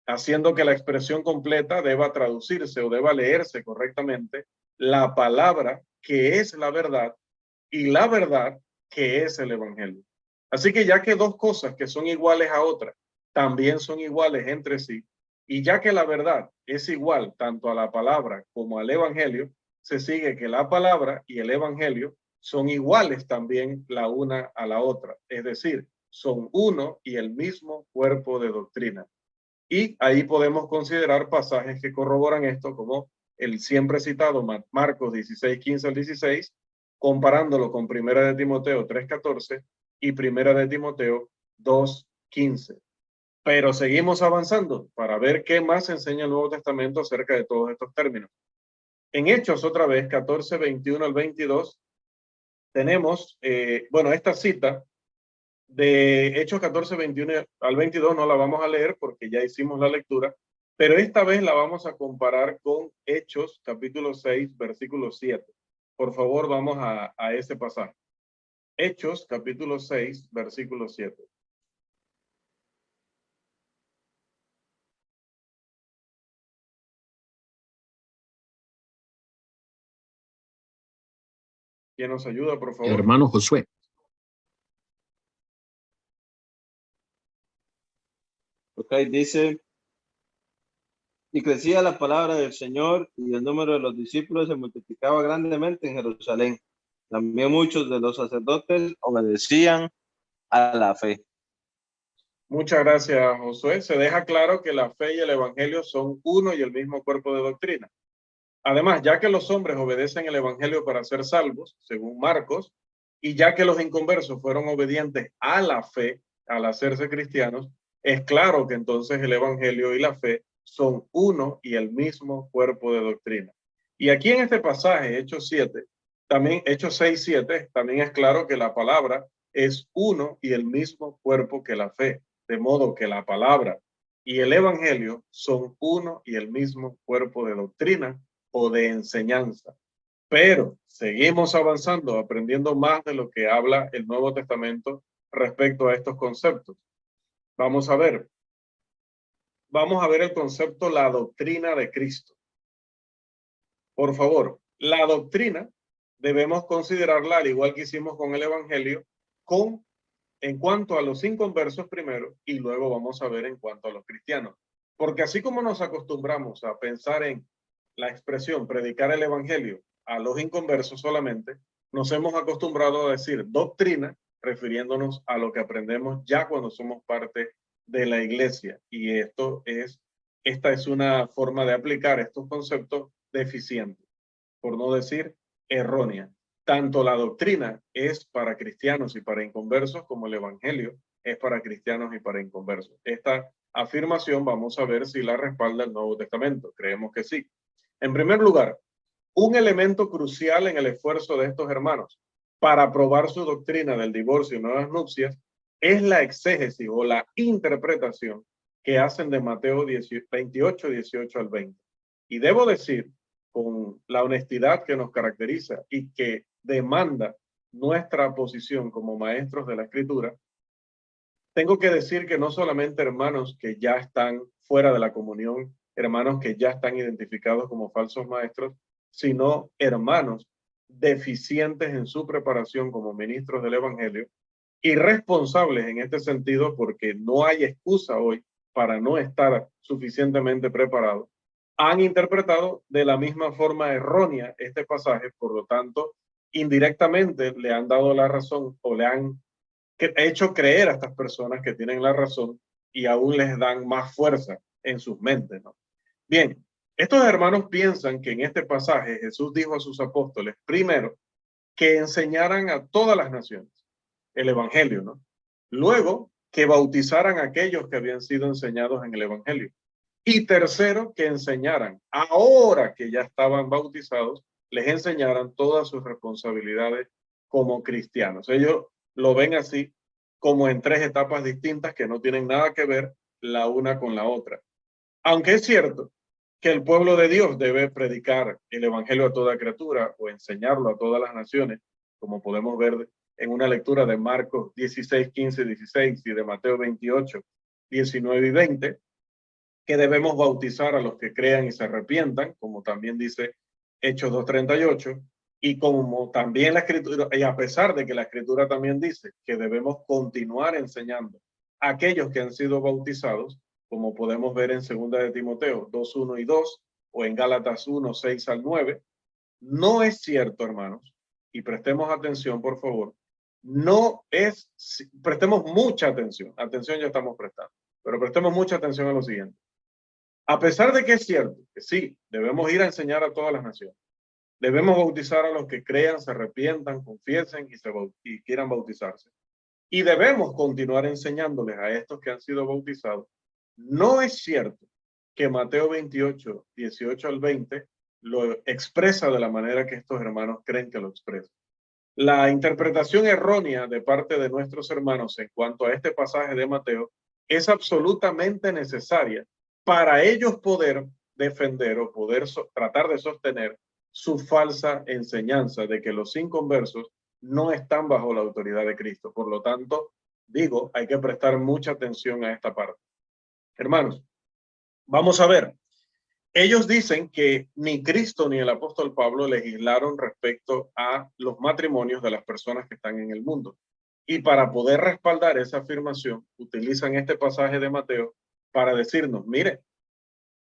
haciendo que la expresión completa deba traducirse o deba leerse correctamente la palabra que es la verdad y la verdad que es el evangelio. Así que ya que dos cosas que son iguales a otras también son iguales entre sí, y ya que la verdad es igual tanto a la palabra como al evangelio, se sigue que la palabra y el evangelio son iguales también la una a la otra, es decir, son uno y el mismo cuerpo de doctrina. Y ahí podemos considerar pasajes que corroboran esto, como el siempre citado Marcos 16, 15 al 16, comparándolo con 1 de Timoteo 3:14 y 1 de Timoteo 2:15. Pero seguimos avanzando para ver qué más enseña el Nuevo Testamento acerca de todos estos términos. En Hechos, otra vez, 14, 21 al 22, tenemos, esta cita de Hechos 14, 21 al 22 no la vamos a leer porque ya hicimos la lectura, pero esta vez la vamos a comparar con Hechos capítulo 6, versículo 7. Por favor, vamos a ese pasaje. Hechos capítulo 6, versículo 7. ¿Quién nos ayuda, por favor? Hermano Josué. Ok, dice, y crecía la palabra del Señor y el número de los discípulos se multiplicaba grandemente en Jerusalén. También muchos de los sacerdotes obedecían a la fe. Muchas gracias, Josué. Se deja claro que la fe y el evangelio son uno y el mismo cuerpo de doctrina. Además, ya que los hombres obedecen el evangelio para ser salvos, según Marcos, y ya que los inconversos fueron obedientes a la fe al hacerse cristianos, es claro que entonces el evangelio y la fe son uno y el mismo cuerpo de doctrina. Y aquí en este pasaje, Hechos 7, también Hechos 6, 7, también es claro que la palabra es uno y el mismo cuerpo que la fe, de modo que la palabra y el evangelio son uno y el mismo cuerpo de doctrina o de enseñanza. Pero seguimos avanzando, aprendiendo más de lo que habla el Nuevo Testamento respecto a estos conceptos. Vamos a ver el concepto, la doctrina de Cristo. Por favor, la doctrina debemos considerarla, al igual que hicimos con el Evangelio, en cuanto a los inconversos primero, y luego vamos a ver en cuanto a los cristianos. Porque así como nos acostumbramos a pensar en la expresión predicar el evangelio a los inconversos solamente, nos hemos acostumbrado a decir doctrina, refiriéndonos a lo que aprendemos ya cuando somos parte de la iglesia. Y esta es una forma de aplicar estos conceptos deficiente, por no decir errónea. Tanto la doctrina es para cristianos y para inconversos, como el evangelio es para cristianos y para inconversos. Esta afirmación vamos a ver si la respalda el Nuevo Testamento. Creemos que sí. En primer lugar, un elemento crucial en el esfuerzo de estos hermanos para probar su doctrina del divorcio y nuevas nupcias es la exégesis o la interpretación que hacen de Mateo 28, 18 al 20. Y debo decir, con la honestidad que nos caracteriza y que demanda nuestra posición como maestros de la Escritura, tengo que decir que no solamente hermanos que ya están fuera de la comunión, hermanos que ya están identificados como falsos maestros, sino hermanos deficientes en su preparación como ministros del Evangelio y responsables en este sentido, porque no hay excusa hoy para no estar suficientemente preparados, han interpretado de la misma forma errónea este pasaje, por lo tanto, indirectamente le han dado la razón o le han hecho creer a estas personas que tienen la razón y aún les dan más fuerza en sus mentes, ¿no? Bien, estos hermanos piensan que en este pasaje Jesús dijo a sus apóstoles, primero, que enseñaran a todas las naciones el evangelio, ¿no? Luego, que bautizaran a aquellos que habían sido enseñados en el evangelio. Y tercero, que enseñaran, ahora que ya estaban bautizados, les enseñaran todas sus responsabilidades como cristianos. Ellos lo ven así, como en tres etapas distintas que no tienen nada que ver la una con la otra. Aunque es cierto que el pueblo de Dios debe predicar el evangelio a toda criatura o enseñarlo a todas las naciones, como podemos ver en una lectura de Marcos 16, 15, 16 y de Mateo 28, 19 y 20, que debemos bautizar a los que crean y se arrepientan, como también dice Hechos 2:38, y como también la escritura, y a pesar de que la escritura también dice que debemos continuar enseñando a aquellos que han sido bautizados, como podemos ver en 2 de Timoteo 2:1 y 2, o en Gálatas 1, 6 al 9, no es cierto, hermanos, y prestemos atención, por favor, prestemos mucha atención ya estamos prestando, pero prestemos mucha atención a lo siguiente. A pesar de que es cierto que sí, debemos ir a enseñar a todas las naciones, debemos bautizar a los que crean, se arrepientan, confiesen y quieran bautizarse, y debemos continuar enseñándoles a estos que han sido bautizados, no es cierto que Mateo 28, 18 al 20 lo expresa de la manera que estos hermanos creen que lo expresa. La interpretación errónea de parte de nuestros hermanos en cuanto a este pasaje de Mateo es absolutamente necesaria para ellos poder defender o poder tratar de sostener su falsa enseñanza de que los inconversos no están bajo la autoridad de Cristo. Por lo tanto, digo, hay que prestar mucha atención a esta parte. Hermanos, vamos a ver. Ellos dicen que ni Cristo ni el apóstol Pablo legislaron respecto a los matrimonios de las personas que están en el mundo. Y para poder respaldar esa afirmación, utilizan este pasaje de Mateo para decirnos, mire,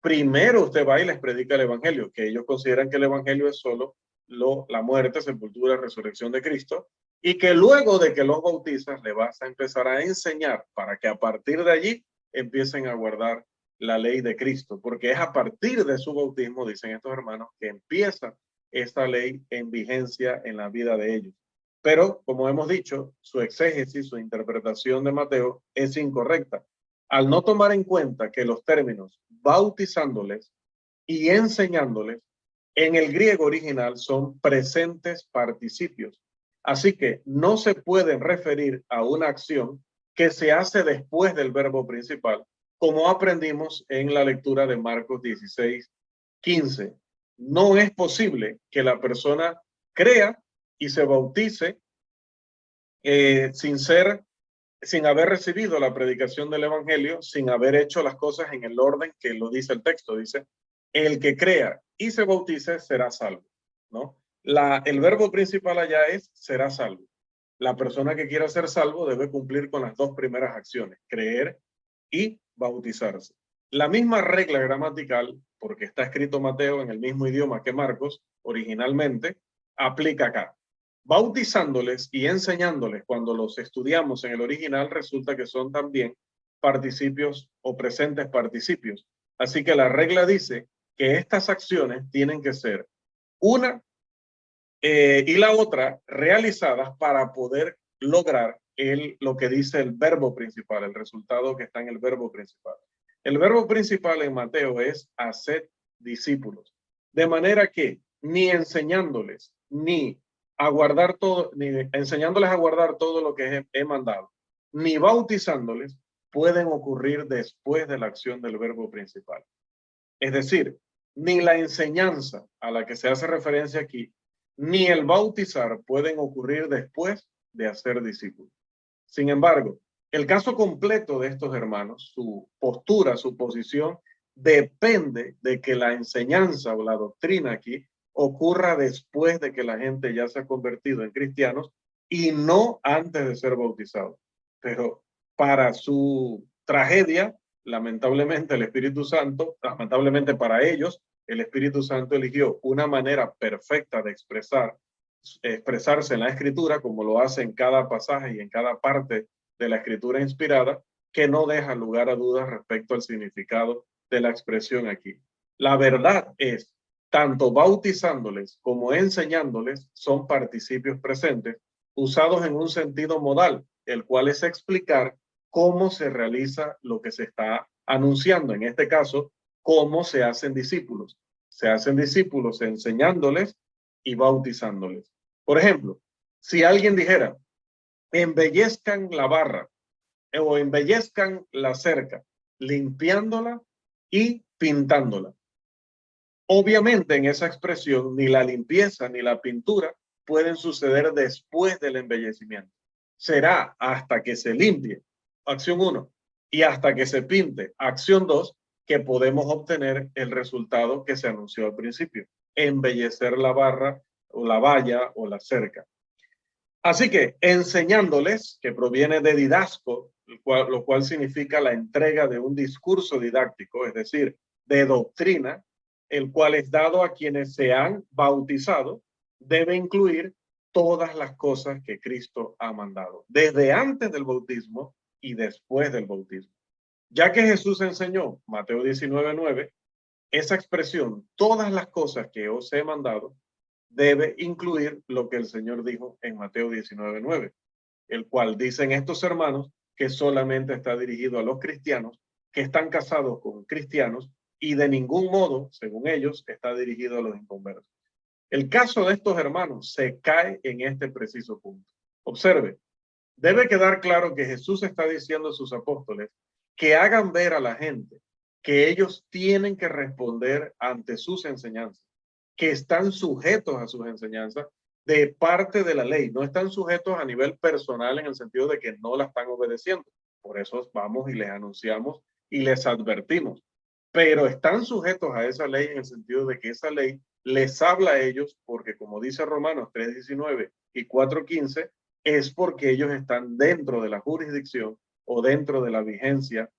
primero usted va y les predica el evangelio, que ellos consideran que el evangelio es solo la muerte, sepultura, resurrección de Cristo, y que luego de que los bautizas le vas a empezar a enseñar para que a partir de allí empiecen a guardar la ley de Cristo, porque es a partir de su bautismo, dicen estos hermanos, que empieza esta ley en vigencia en la vida de ellos. Pero, como hemos dicho, su exégesis, su interpretación de Mateo es incorrecta, al no tomar en cuenta que los términos bautizándoles y enseñándoles en el griego original son presentes participios. Así que no se pueden referir a una acción que se hace después del verbo principal, como aprendimos en la lectura de Marcos 16, 15. No es posible que la persona crea y se bautice sin haber recibido la predicación del evangelio, sin haber hecho las cosas en el orden que lo dice el texto. Dice, el que crea y se bautice será salvo, ¿no? El verbo principal allá es será salvo. La persona que quiera ser salvo debe cumplir con las dos primeras acciones, creer y bautizarse. La misma regla gramatical, porque está escrito Mateo en el mismo idioma que Marcos originalmente, aplica acá. Bautizándoles y enseñándoles, cuando los estudiamos en el original, resulta que son también participios o presentes participios. Así que la regla dice que estas acciones tienen que ser una y la otra realizadas para poder lograr lo que dice el verbo principal, el resultado que está en el verbo principal. El verbo principal en Mateo es hacer discípulos, de manera que ni enseñándoles, ni enseñándoles a guardar todo lo que he mandado, ni bautizándoles, pueden ocurrir después de la acción del verbo principal. Es decir, ni la enseñanza a la que se hace referencia aquí, ni el bautizar pueden ocurrir después de hacer discípulos. Sin embargo, el caso completo de estos hermanos, su postura, su posición, depende de que la enseñanza o la doctrina aquí ocurra después de que la gente ya se ha convertido en cristianos y no antes de ser bautizados. Pero para su tragedia, lamentablemente el Espíritu Santo, lamentablemente para ellos, el Espíritu Santo eligió una manera perfecta de expresarse en la Escritura, como lo hace en cada pasaje y en cada parte de la Escritura inspirada, que no deja lugar a dudas respecto al significado de la expresión aquí. La verdad es, tanto bautizándoles como enseñándoles son participios presentes usados en un sentido modal, el cual es explicar cómo se realiza lo que se está anunciando. En este caso, cómo se hacen discípulos. Se hacen discípulos enseñándoles y bautizándoles. Por ejemplo, si alguien dijera, embellezcan la barra o embellezcan la cerca, limpiándola y pintándola. Obviamente en esa expresión ni la limpieza ni la pintura pueden suceder después del embellecimiento. Será hasta que se limpie, acción 1, y hasta que se pinte, acción 2, que podemos obtener el resultado que se anunció al principio, embellecer la barra o la valla o la cerca. Así que enseñándoles, que proviene de didasco, lo cual significa la entrega de un discurso didáctico, es decir, de doctrina, el cual es dado a quienes se han bautizado, debe incluir todas las cosas que Cristo ha mandado, desde antes del bautismo y después del bautismo. Ya que Jesús enseñó, Mateo 19:9, esa expresión, todas las cosas que os he mandado, debe incluir lo que el Señor dijo en Mateo 19:9, el cual dicen estos hermanos que solamente está dirigido a los cristianos que están casados con cristianos y de ningún modo, según ellos, está dirigido a los inconversos. El caso de estos hermanos se cae en este preciso punto. Observe, debe quedar claro que Jesús está diciendo a sus apóstoles que hagan ver a la gente que ellos tienen que responder ante sus enseñanzas, que están sujetos a sus enseñanzas de parte de la ley, no están sujetos a nivel personal en el sentido de que no la están obedeciendo. Por eso vamos y les anunciamos y les advertimos, pero están sujetos a esa ley en el sentido de que esa ley les habla a ellos porque, como dice Romanos 3:19 y 4:15, es porque ellos están dentro de la jurisdicción o dentro de la vigencia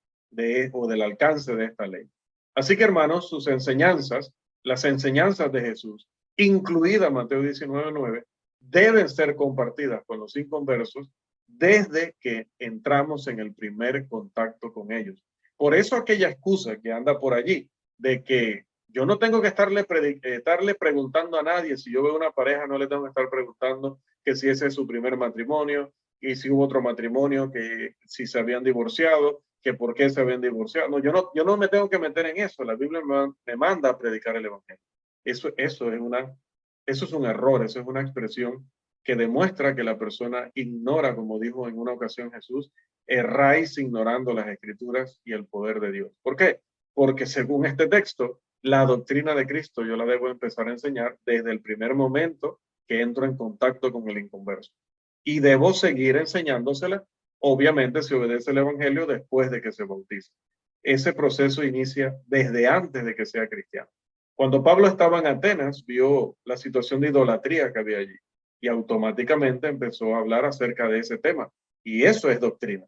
o del alcance de esta ley. Así que, hermanos, sus enseñanzas, las enseñanzas de Jesús, incluida Mateo 19:9, deben ser compartidas con los inconversos desde que entramos en el primer contacto con ellos. Por eso aquella excusa que anda por allí de que yo no tengo que estarle preguntando a nadie, si yo veo una pareja no le tengo que estar preguntando que si ese es su primer matrimonio y si hubo otro matrimonio, que si se habían divorciado, que por qué se habían divorciado. No, yo no me tengo que meter en eso. La Biblia me manda a predicar el evangelio. Eso es un error, eso es una expresión que demuestra que la persona ignora, como dijo en una ocasión Jesús, erráis ignorando las escrituras y el poder de Dios. ¿Por qué? Porque según este texto, la doctrina de Cristo yo la debo empezar a enseñar desde el primer momento que entro en contacto con el inconverso. Y debo seguir enseñándosela, obviamente si obedece el evangelio después de que se bautice. Ese proceso inicia desde antes de que sea cristiano. Cuando Pablo estaba en Atenas, vio la situación de idolatría que había allí y automáticamente empezó a hablar acerca de ese tema. Y eso es doctrina.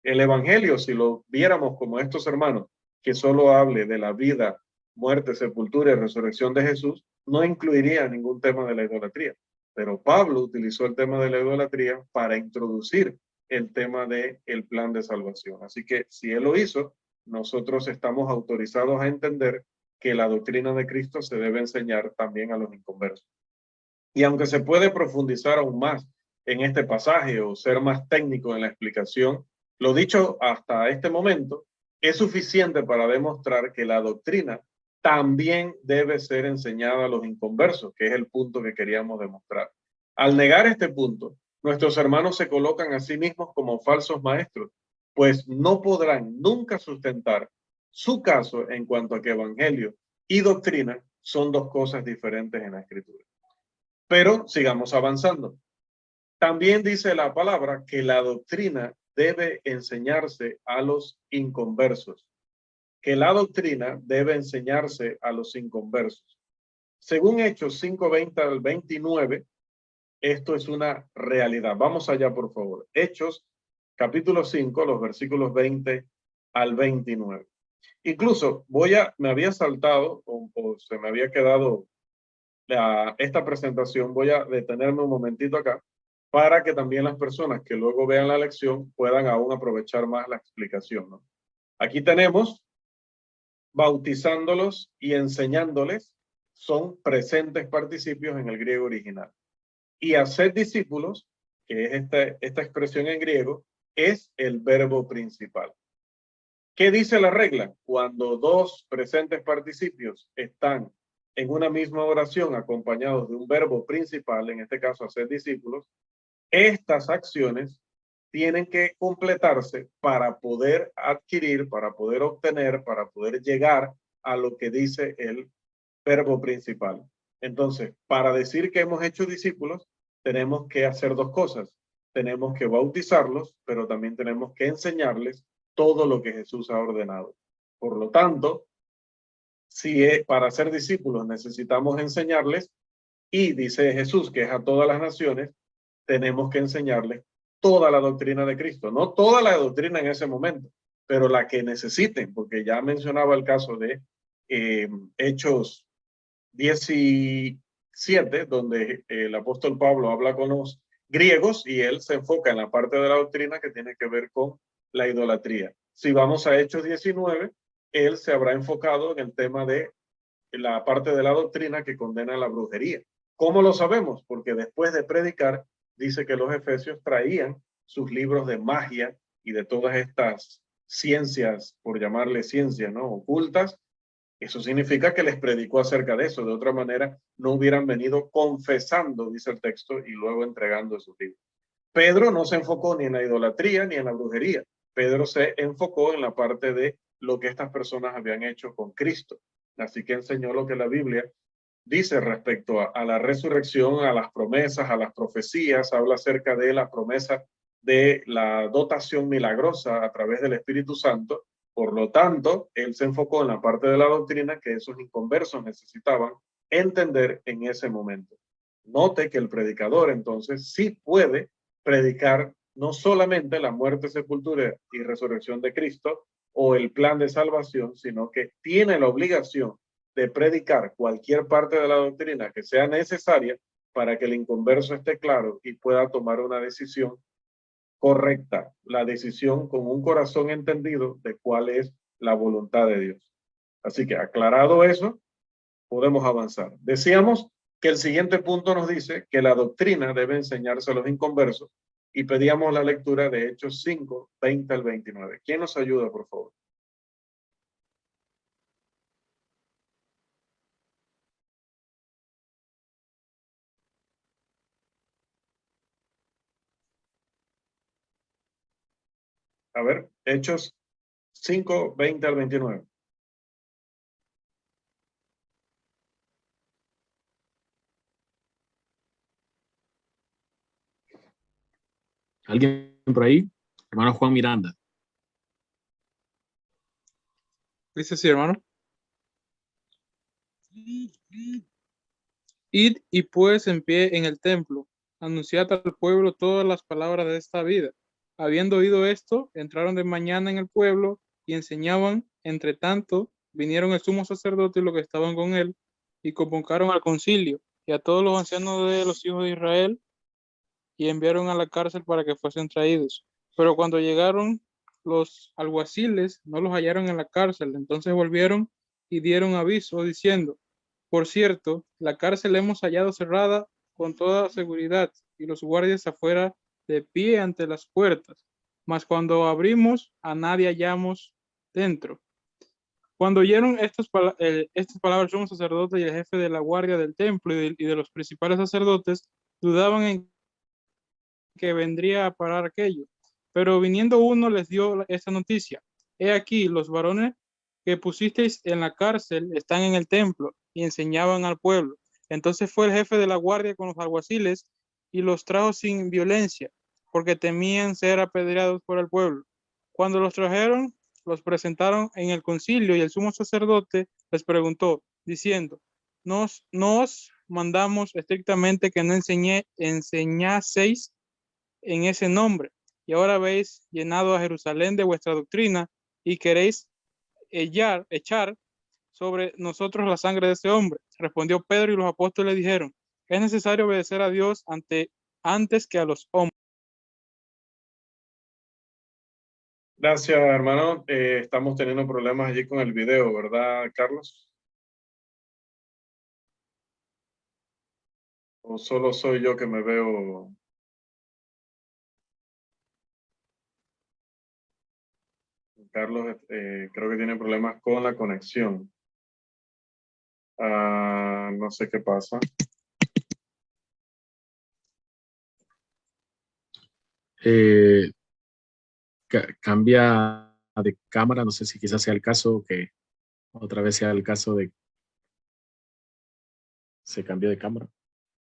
El evangelio, si lo viéramos como estos hermanos, que solo hable de la vida, muerte, sepultura y resurrección de Jesús, no incluiría ningún tema de la idolatría. Pero Pablo utilizó el tema de la idolatría para introducir el tema del plan de salvación. Así que si él lo hizo, nosotros estamos autorizados a entender que la doctrina de Cristo se debe enseñar también a los inconversos. Y aunque se puede profundizar aún más en este pasaje o ser más técnico en la explicación, lo dicho hasta este momento es suficiente para demostrar que la doctrina también debe ser enseñada a los inconversos, que es el punto que queríamos demostrar. Al negar este punto, nuestros hermanos se colocan a sí mismos como falsos maestros, pues no podrán nunca sustentar su caso en cuanto a que evangelio y doctrina son dos cosas diferentes en la escritura. Pero sigamos avanzando. También dice la palabra que la doctrina debe enseñarse a los inconversos. Que la doctrina debe enseñarse a los inconversos. Según Hechos 5:20 al 29, esto es una realidad. Vamos allá, por favor. Hechos, capítulo 5, los versículos 20 al 29. Incluso me había saltado o se me había quedado esta presentación. Voy a detenerme un momentito acá para que también las personas que luego vean la lección puedan aún aprovechar más la explicación, ¿no? Aquí tenemos bautizándolos y enseñándoles, son presentes participios en el griego original. Y hacer discípulos, que es esta expresión en griego, es el verbo principal. ¿Qué dice la regla? Cuando dos presentes participios están en una misma oración acompañados de un verbo principal, en este caso hacer discípulos, estas acciones tienen que completarse para poder adquirir, para poder obtener, para poder llegar a lo que dice el verbo principal. Entonces, para decir que hemos hecho discípulos, tenemos que hacer dos cosas. Tenemos que bautizarlos, pero también tenemos que enseñarles todo lo que Jesús ha ordenado. Por lo tanto, para ser discípulos necesitamos enseñarles, y dice Jesús que es a todas las naciones, tenemos que enseñarles toda la doctrina de Cristo. No toda la doctrina en ese momento, pero la que necesiten, porque ya mencionaba el caso de Hechos 17, donde el apóstol Pablo habla con los griegos y él se enfoca en la parte de la doctrina que tiene que ver con la idolatría. Si vamos a Hechos 19, él se habrá enfocado en el tema de la parte de la doctrina que condena la brujería. ¿Cómo lo sabemos? Porque después de predicar, dice que los efesios traían sus libros de magia y de todas estas ciencias, por llamarle ciencias, ¿no?, ocultas. Eso significa que les predicó acerca de eso. De otra manera, no hubieran venido confesando, dice el texto, y luego entregando esos libros. Pedro no se enfocó ni en la idolatría ni en la brujería. Pedro se enfocó en la parte de lo que estas personas habían hecho con Cristo. Así que enseñó lo que la Biblia dice respecto a la resurrección, a las promesas, a las profecías. Habla acerca de la promesa de la dotación milagrosa a través del Espíritu Santo. Por lo tanto, él se enfocó en la parte de la doctrina que esos inconversos necesitaban entender en ese momento. Note que el predicador entonces sí puede predicar no solamente la muerte, sepultura y resurrección de Cristo o el plan de salvación, sino que tiene la obligación de predicar cualquier parte de la doctrina que sea necesaria para que el inconverso esté claro y pueda tomar una decisión correcta, la decisión con un corazón entendido de cuál es la voluntad de Dios. Así que aclarado eso, podemos avanzar. Decíamos que el siguiente punto nos dice que la doctrina debe enseñarse a los inconversos y pedíamos la lectura de Hechos 5, 20 al 29. ¿Quién nos ayuda, por favor? A ver, Hechos 5, 20 al 29. ¿Alguien por ahí? Hermano Juan Miranda. Dice así, hermano. Id y pues en pie en el templo, anunciad al pueblo todas las palabras de esta vida. Habiendo oído esto, entraron de mañana en el pueblo y enseñaban. Entre tanto, vinieron el sumo sacerdote y los que estaban con él, y convocaron al concilio y a todos los ancianos de los hijos de Israel, y enviaron a la cárcel para que fuesen traídos. Pero cuando llegaron los alguaciles, no los hallaron en la cárcel. Entonces volvieron y dieron aviso diciendo: por cierto, la cárcel hemos hallado cerrada con toda seguridad y los guardias afuera de pie ante las puertas. Mas cuando abrimos, a nadie hallamos dentro. Cuando oyeron estas palabras, el sumo sacerdote y el jefe de la guardia del templo y de los principales sacerdotes dudaban en que vendría a parar aquello. Pero viniendo uno les dio esta noticia: he aquí, los varones que pusisteis en la cárcel están en el templo y enseñaban al pueblo. Entonces fue el jefe de la guardia con los alguaciles y los trajo sin violencia, porque temían ser apedreados por el pueblo. Cuando los trajeron, los presentaron en el concilio, y el sumo sacerdote les preguntó, diciendo: nos mandamos estrictamente que no enseñaseis en ese nombre, y ahora habéis llenado a Jerusalén de vuestra doctrina, y queréis echar sobre nosotros la sangre de ese hombre. Respondió Pedro y los apóstoles dijeron, es necesario obedecer a Dios antes que a los hombres. Gracias, hermano. Estamos teniendo problemas allí con el video, ¿verdad, Carlos? ¿O solo soy yo que me veo? Carlos, creo que tiene problemas con la conexión. No sé qué pasa. Cambia de cámara, no sé si quizás sea el caso, que otra vez sea el caso de se cambie de cámara.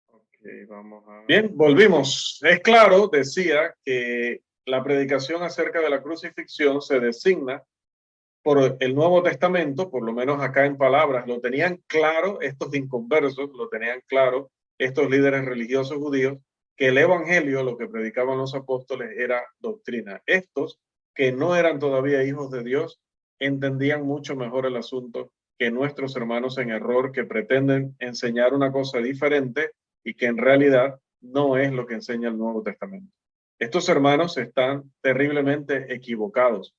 Okay, vamos a... Bien, volvimos. Es claro, decía que la predicación acerca de la crucifixión se designa por el Nuevo Testamento, por lo menos acá en palabras, lo tenían claro estos inconversos, lo tenían claro estos líderes religiosos judíos, que el evangelio, lo que predicaban los apóstoles, era doctrina. Estos, que no eran todavía hijos de Dios, entendían mucho mejor el asunto que nuestros hermanos en error, que pretenden enseñar una cosa diferente y que en realidad no es lo que enseña el Nuevo Testamento. Estos hermanos están terriblemente equivocados.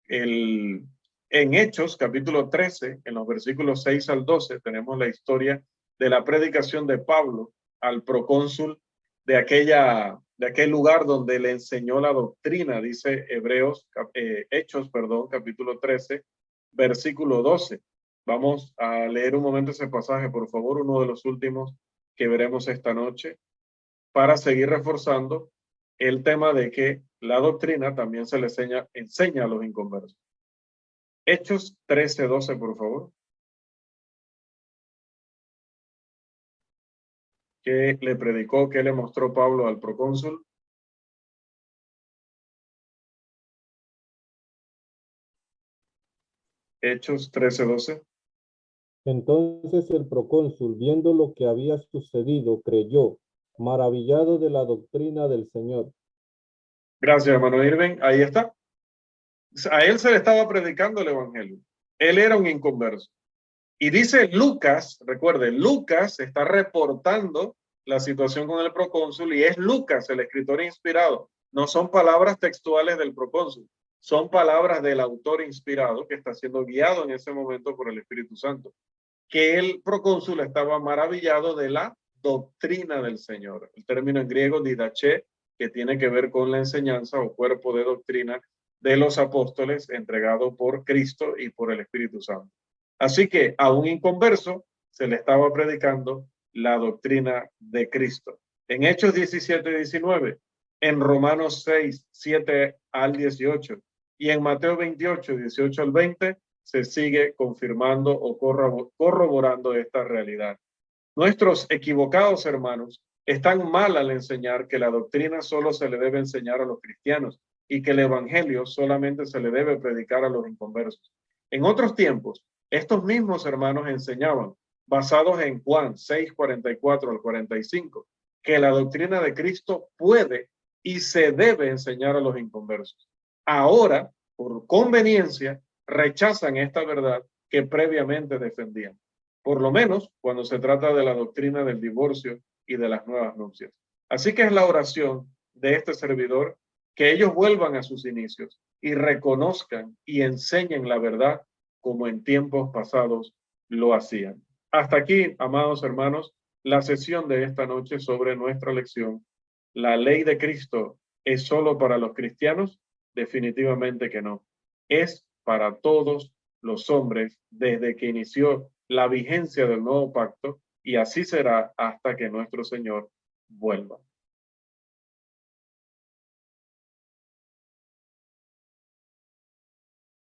En Hechos, capítulo 13, en los versículos 6 al 12, tenemos la historia de la predicación de Pablo al procónsul de aquel lugar donde le enseñó la doctrina, dice Hechos, capítulo 13, versículo 12. Vamos a leer un momento ese pasaje, por favor, uno de los últimos que veremos esta noche, para seguir reforzando el tema de que la doctrina también se le enseña a los inconversos. Hechos 13:12, por favor. ¿Qué le predicó, qué le mostró Pablo al procónsul? Hechos 13:12. Entonces el procónsul, viendo lo que había sucedido, creyó, maravillado de la doctrina del Señor. Gracias, hermano Irving. Ahí está. A él se le estaba predicando el evangelio. Él era un inconverso. Y dice Lucas, recuerde, Lucas está reportando la situación con el procónsul y es Lucas, el escritor inspirado. No son palabras textuales del procónsul, son palabras del autor inspirado que está siendo guiado en ese momento por el Espíritu Santo. Que el procónsul estaba maravillado de la doctrina del Señor. El término en griego didache, que tiene que ver con la enseñanza o cuerpo de doctrina de los apóstoles entregado por Cristo y por el Espíritu Santo. Así que a un inconverso se le estaba predicando la doctrina de Cristo. En Hechos 17:19, en Romanos 6:7 al 18 y en Mateo 28:18 al 20 se sigue confirmando o corroborando esta realidad. Nuestros equivocados hermanos están mal al enseñar que la doctrina solo se le debe enseñar a los cristianos y que el evangelio solamente se le debe predicar a los inconversos. En otros tiempos, estos mismos hermanos enseñaban, basados en Juan 6:44 al 45, que la doctrina de Cristo puede y se debe enseñar a los inconversos. Ahora, por conveniencia, rechazan esta verdad que previamente defendían, por lo menos cuando se trata de la doctrina del divorcio y de las nuevas nupcias. Así que es la oración de este servidor que ellos vuelvan a sus inicios y reconozcan y enseñen la verdad como en tiempos pasados lo hacían. Hasta aquí, amados hermanos, la sesión de esta noche sobre nuestra lección. ¿La ley de Cristo es solo para los cristianos? Definitivamente que no. Es para todos los hombres desde que inició la vigencia del nuevo pacto y así será hasta que nuestro Señor vuelva.